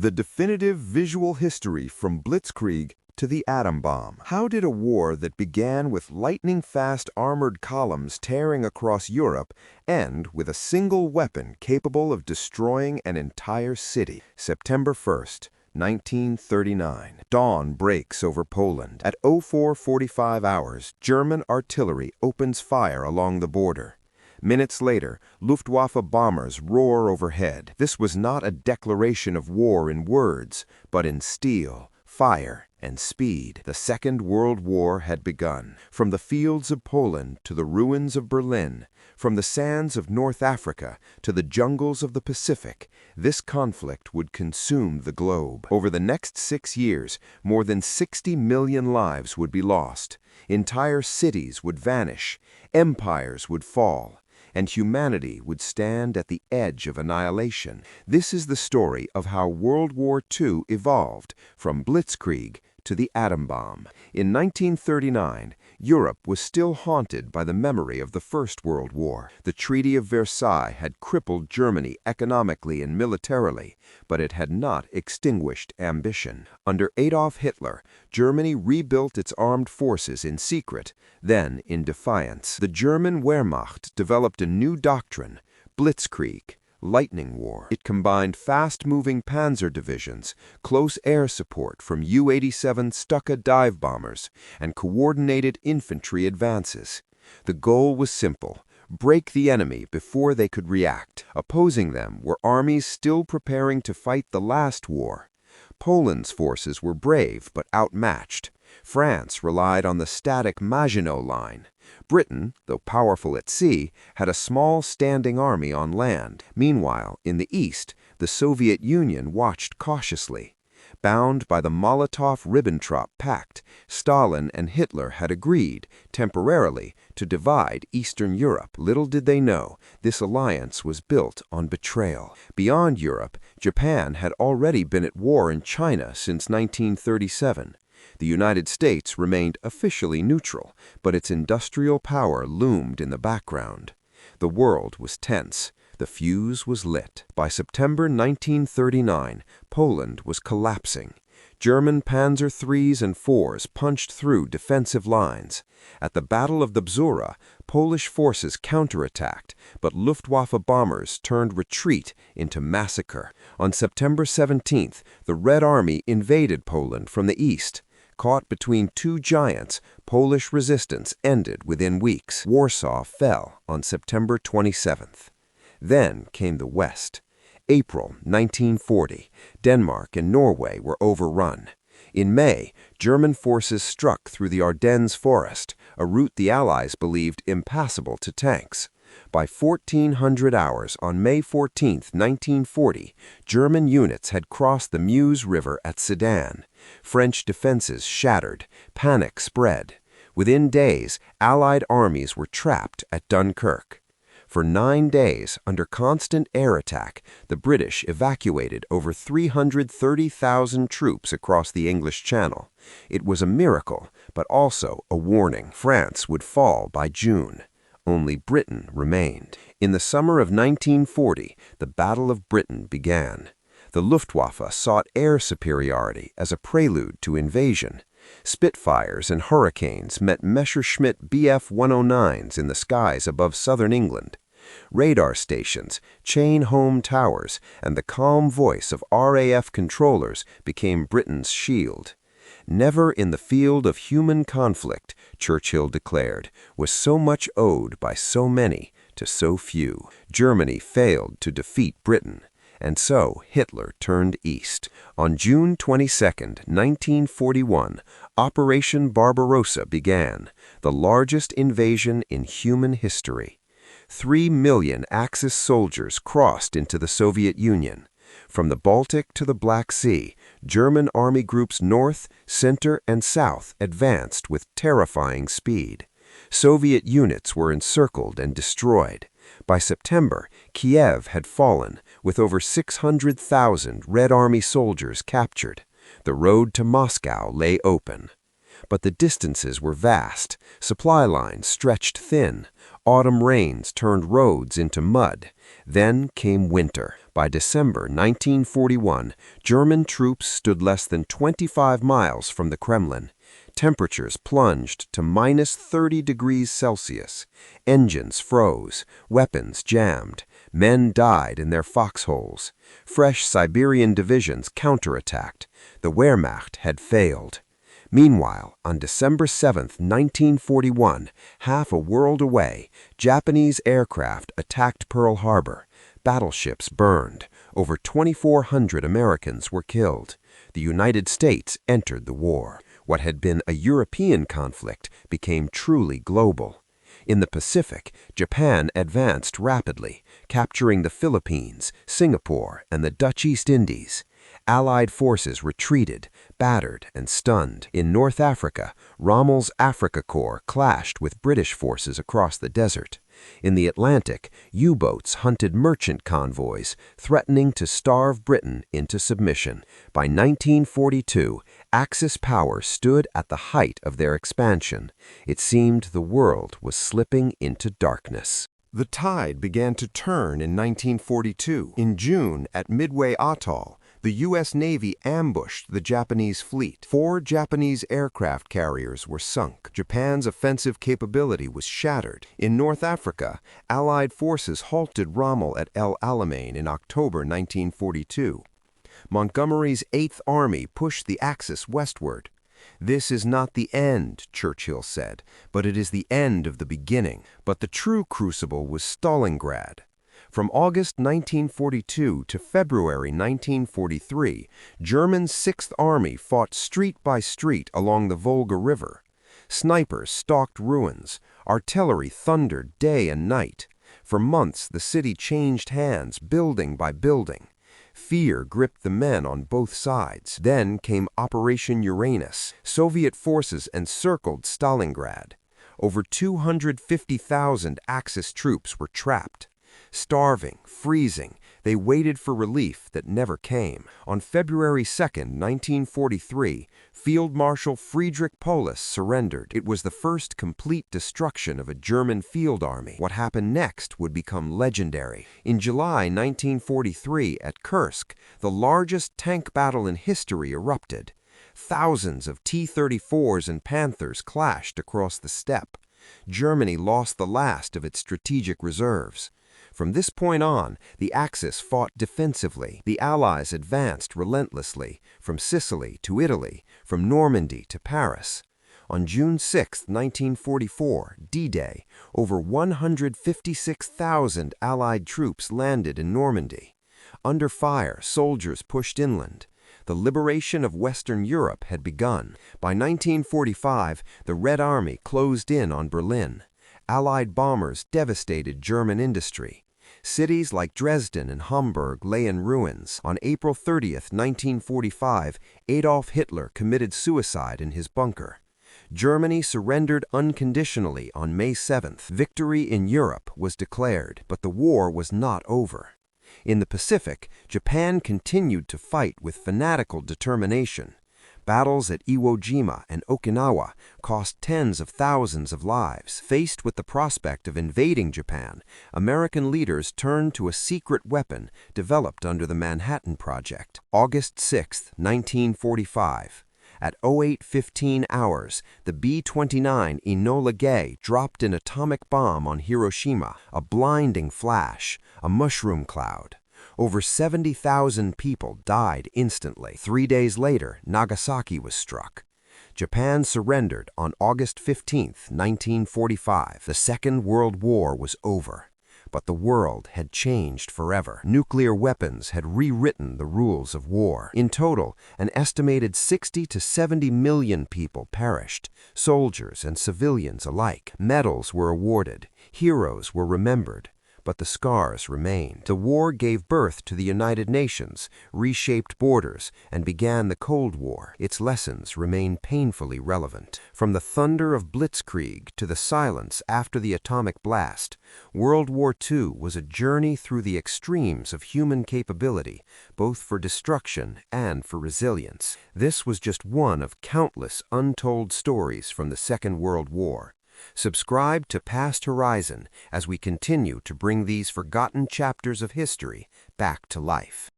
The definitive visual history from Blitzkrieg to the atom bomb. How did a war that began with lightning-fast armored columns tearing across Europe end with a single weapon capable of destroying an entire city? September 1st, 1939. Dawn breaks over Poland. At 04:45 hours, German artillery opens fire along the border. Minutes later, Luftwaffe bombers roar overhead. This was not a declaration of war in words, but in steel, fire, and speed. The Second World War had begun. From the fields of Poland to the ruins of Berlin, from the sands of North Africa to the jungles of the Pacific, this conflict would consume the globe. Over the next 6 years, more than 60 million lives would be lost. Entire cities would vanish, empires would fall, and humanity would stand at the edge of annihilation. This is the story of how World War II evolved from Blitzkrieg to the atom bomb. In 1939, Europe was still haunted by the memory of the First World War. The Treaty of Versailles had crippled Germany economically and militarily, but it had not extinguished ambition. Under Adolf Hitler, Germany rebuilt its armed forces in secret, then in defiance. The German Wehrmacht developed a new doctrine, Blitzkrieg, lightning war. It combined fast-moving panzer divisions, close air support from U-87 Stuka dive bombers, and coordinated infantry advances. The goal was simple: break the enemy before they could react. Opposing them were armies still preparing to fight the last war. Poland's forces were brave but outmatched. France relied on the static Maginot Line. Britain, though powerful at sea, had a small standing army on land. Meanwhile, in the east, the Soviet Union watched cautiously. Bound by the Molotov-Ribbentrop Pact, Stalin and Hitler had agreed, temporarily, to divide Eastern Europe. Little did they know, this alliance was built on betrayal. Beyond Europe, Japan had already been at war in China since 1937. The United States remained officially neutral, but its industrial power loomed in the background. The world was tense. The fuse was lit. By September 1939, Poland was collapsing. German Panzer IIIs and IVs punched through defensive lines. At the Battle of the Bzura, Polish forces counterattacked, but Luftwaffe bombers turned retreat into massacre. On September 17th, the Red Army invaded Poland from the east. Caught between two giants, Polish resistance ended within weeks. Warsaw fell on September 27th. Then came the West. April 1940, Denmark and Norway were overrun. In May, German forces struck through the Ardennes forest, a route the Allies believed impassable to tanks. By 1400 hours on May 14, 1940, German units had crossed the Meuse River at Sedan. French defenses shattered. Panic spread. Within days, Allied armies were trapped at Dunkirk. For 9 days, under constant air attack, the British evacuated over 330,000 troops across the English Channel. It was a miracle, but also a warning. France would fall by June. Only Britain remained. In the summer of 1940, the Battle of Britain began. The Luftwaffe sought air superiority as a prelude to invasion. Spitfires and Hurricanes met Messerschmitt Bf-109s in the skies above southern England. Radar stations, chain-home towers, and the calm voice of RAF controllers became Britain's shield. Never in the field of human conflict, Churchill declared, was so much owed by so many to so few. Germany failed to defeat Britain, and so Hitler turned east. On June 22, 1941, Operation Barbarossa began, the largest invasion in human history. 3 million Axis soldiers crossed into the Soviet Union. From the Baltic to the Black Sea, German army groups north, center, and south advanced with terrifying speed. Soviet units were encircled and destroyed. By September, Kiev had fallen, with over 600,000 Red Army soldiers captured. The road to Moscow lay open. But the distances were vast, supply lines stretched thin, autumn rains turned roads into mud. Then came winter. By December 1941, German troops stood less than 25 miles from the Kremlin. Temperatures plunged to minus 30 degrees Celsius. Engines froze, weapons jammed, men died in their foxholes. Fresh Siberian divisions counterattacked. The Wehrmacht had failed. Meanwhile, on December 7, 1941, half a world away, Japanese aircraft attacked Pearl Harbor. Battleships burned. Over 2,400 Americans were killed. The United States entered the war. What had been a European conflict became truly global. In the Pacific, Japan advanced rapidly, capturing the Philippines, Singapore, and the Dutch East Indies. Allied forces retreated, battered, and stunned. In North Africa, Rommel's Africa Corps clashed with British forces across the desert. In the Atlantic, U-boats hunted merchant convoys, threatening to starve Britain into submission. By 1942, Axis powers stood at the height of their expansion. It seemed the world was slipping into darkness. The tide began to turn in 1942. In June, at Midway Atoll, the U.S. Navy ambushed the Japanese fleet. 4 Japanese aircraft carriers were sunk. Japan's offensive capability was shattered. In North Africa, Allied forces halted Rommel at El Alamein in October 1942. Montgomery's 8th Army pushed the Axis westward. "This is not the end," Churchill said, "but it is the end of the beginning." But the true crucible was Stalingrad. From August 1942 to February 1943, German's 6th Army fought street by street along the Volga River. Snipers stalked ruins. Artillery thundered day and night. For months, the city changed hands, building by building. Fear gripped the men on both sides. Then came Operation Uranus. Soviet forces encircled Stalingrad. Over 250,000 Axis troops were trapped. Starving, freezing, they waited for relief that never came. On February 2, 1943, Field Marshal Friedrich Paulus surrendered. It was the first complete destruction of a German field army. What happened next would become legendary. In July 1943, at Kursk, the largest tank battle in history erupted. Thousands of T-34s and Panthers clashed across the steppe. Germany lost the last of its strategic reserves. From this point on, the Axis fought defensively. The Allies advanced relentlessly, from Sicily to Italy, from Normandy to Paris. On June 6, 1944, D-Day, over 156,000 Allied troops landed in Normandy. Under fire, soldiers pushed inland. The liberation of Western Europe had begun. By 1945, the Red Army closed in on Berlin. Allied bombers devastated German industry. Cities like Dresden and Hamburg lay in ruins. On April 30, 1945, Adolf Hitler committed suicide in his bunker. Germany surrendered unconditionally on May 7th. Victory in Europe was declared, but the war was not over. In the Pacific, Japan continued to fight with fanatical determination. Battles at Iwo Jima and Okinawa cost tens of thousands of lives. Faced with the prospect of invading Japan, American leaders turned to a secret weapon developed under the Manhattan Project. August 6, 1945. At 08:15 hours, the B-29 Enola Gay dropped an atomic bomb on Hiroshima, a blinding flash, a mushroom cloud. Over 70,000 people died instantly. 3 days later, Nagasaki was struck. Japan surrendered on August 15, 1945. The Second World War was over. But the world had changed forever. Nuclear weapons had rewritten the rules of war. In total, an estimated 60 to 70 million people perished, soldiers and civilians alike. Medals were awarded, heroes were remembered, but the scars remained. The war gave birth to the United Nations, reshaped borders, and began the Cold War. Its lessons remain painfully relevant. From the thunder of Blitzkrieg to the silence after the atomic blast, World War II was a journey through the extremes of human capability, both for destruction and for resilience. This was just one of countless untold stories from the Second World War. Subscribe to Past Horizon as we continue to bring these forgotten chapters of history back to life.